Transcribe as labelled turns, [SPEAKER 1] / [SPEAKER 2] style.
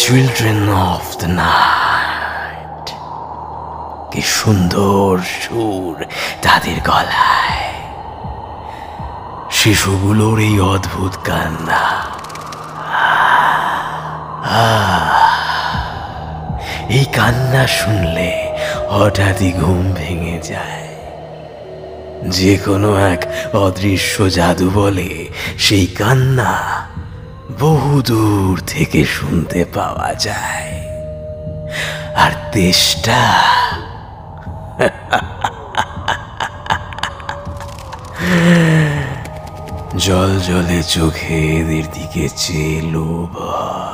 [SPEAKER 1] Children of the night. কি সুন্দর সুর তাদের গলায়, শিশুগুলোর এই অদ্ভুত কান্না। এই কান্না শুনলে হঠাৎই ঘুম ভেঙে যায়। যে কোনো এক অদৃশ্য জাদু বলে সেই কান্না বহুদূর থেকে শুনতে পাওয়া যায়। আর দেশটা জল জলে চোখে এদের দিকে চেয়ে লোভ হয়।